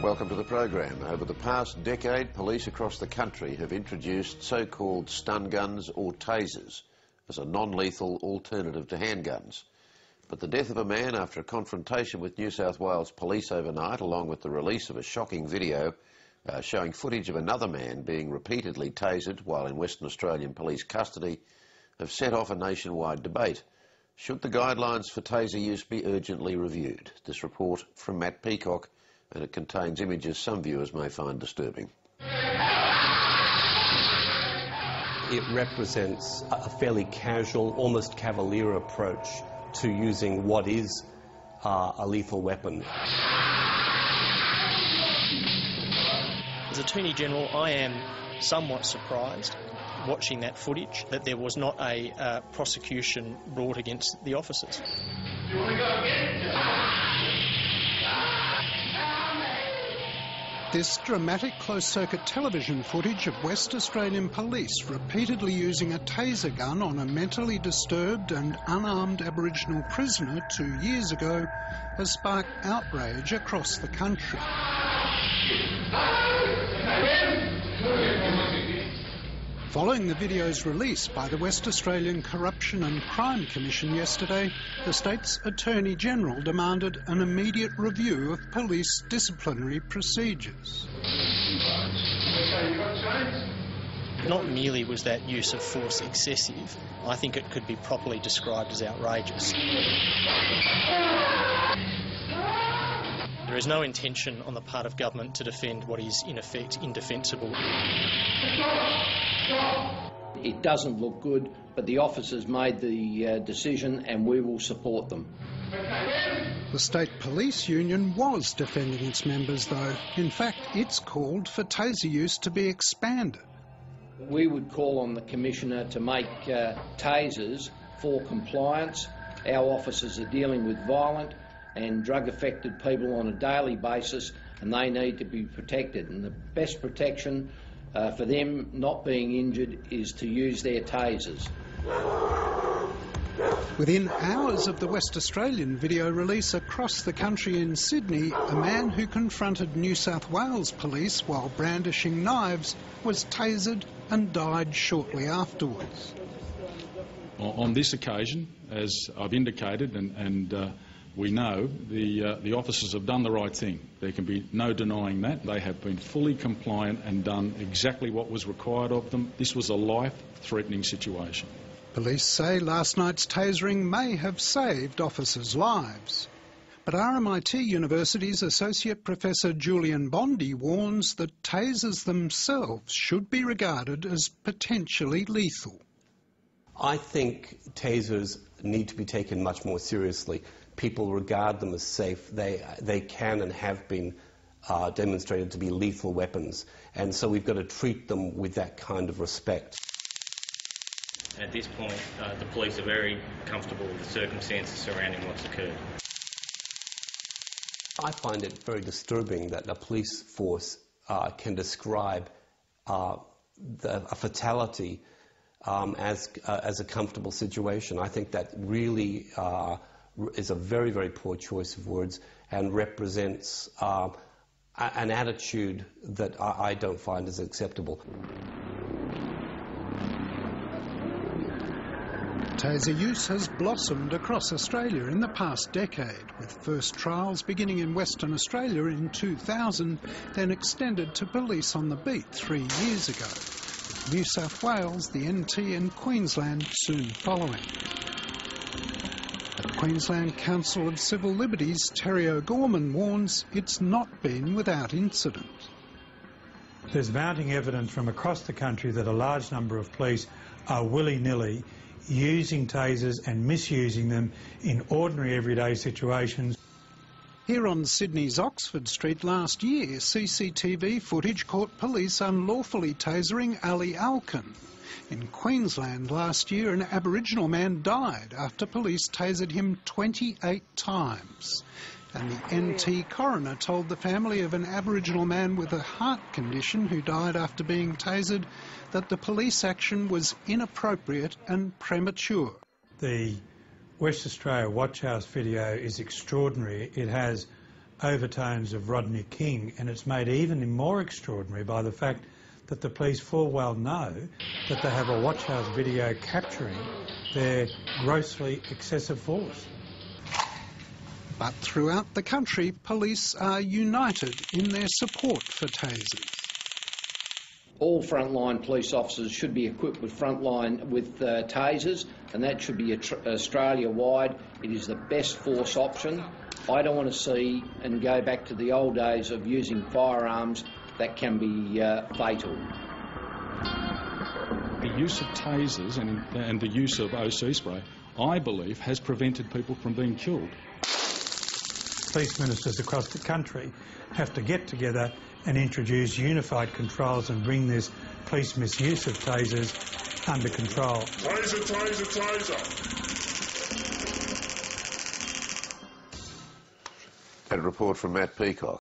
Welcome to the program. Over the past decade, police across the country have introduced so-called stun guns or tasers as a non-lethal alternative to handguns. But the death of a man after a confrontation with New South Wales Police overnight, along with the release of a shocking video showing footage of another man being repeatedly tasered while in Western Australian police custody, have set off a nationwide debate. Should the guidelines for taser use be urgently reviewed? This report from Matt Peacock, and it contains images some viewers may find disturbing. It represents a fairly casual, almost cavalier approach to using what is a lethal weapon. As Attorney General, I am somewhat surprised, watching that footage, that there was not a prosecution brought against the officers. You want to go again? This dramatic closed-circuit television footage of West Australian Police repeatedly using a taser gun on a mentally disturbed and unarmed Aboriginal prisoner 2 years ago has sparked outrage across the country. Following the video's release by the West Australian Corruption and Crime Commission yesterday, the state's Attorney General demanded an immediate review of police disciplinary procedures. Not merely was that use of force excessive, I think it could be properly described as outrageous. There is no intention on the part of government to defend what is, in effect, indefensible. It doesn't look good, but the officers made the decision and we will support them. The State Police Union was defending its members, though. In fact, it's called for taser use to be expanded. We would call on the Commissioner to make tasers for compliance. Our officers are dealing with violent and drug-affected people on a daily basis, and they need to be protected. And the best protection for them not being injured is to use their tasers. Within hours of the West Australian video release across the country in Sydney, a man who confronted New South Wales Police while brandishing knives was tasered and died shortly afterwards. On this occasion, as I've indicated, and we know the officers have done the right thing. There can be no denying that. They have been fully compliant and done exactly what was required of them. This was a life-threatening situation. Police say last night's tasering may have saved officers' lives. But RMIT University's Associate Professor Julian Bondi warns that tasers themselves should be regarded as potentially lethal. I think tasers need to be taken much more seriously. People regard them as safe. They can and have been demonstrated to be lethal weapons, and so we've got to treat them with that kind of respect. At this point, the police are very comfortable with the circumstances surrounding what's occurred. I find it very disturbing that a police force can describe a fatality as a comfortable situation. I think that really is a very, very poor choice of words and represents an attitude that I don't find as acceptable. Taser use has blossomed across Australia in the past decade, with first trials beginning in Western Australia in 2000, then extended to police on the beat 3 years ago, with New South Wales, the NT and Queensland soon following. At Queensland Council of Civil Liberties, Terry O'Gorman warns it's not been without incident. There's mounting evidence from across the country that a large number of police are willy-nilly using tasers and misusing them in ordinary everyday situations. Here on Sydney's Oxford Street last year, CCTV footage caught police unlawfully tasering Ali Alkin. In Queensland last year, an Aboriginal man died after police tasered him 28 times. And the NT coroner told the family of an Aboriginal man with a heart condition who died after being tasered that the police action was inappropriate and premature. The West Australia Watch House video is extraordinary. It has overtones of Rodney King, and it's made even more extraordinary by the fact that the police full well know that they have a watchhouse video capturing their grossly excessive force. But throughout the country, police are united in their support for tasers. All frontline police officers should be equipped with tasers, and that should be Australia-wide. It is the best force option. I don't want to see and go back to the old days of using firearms that can be fatal. The use of tasers and the use of OC spray, I believe, has prevented people from being killed. Police ministers across the country have to get together and introduce unified controls and bring this police misuse of tasers under control. Taser, taser, taser. A report from Matt Peacock.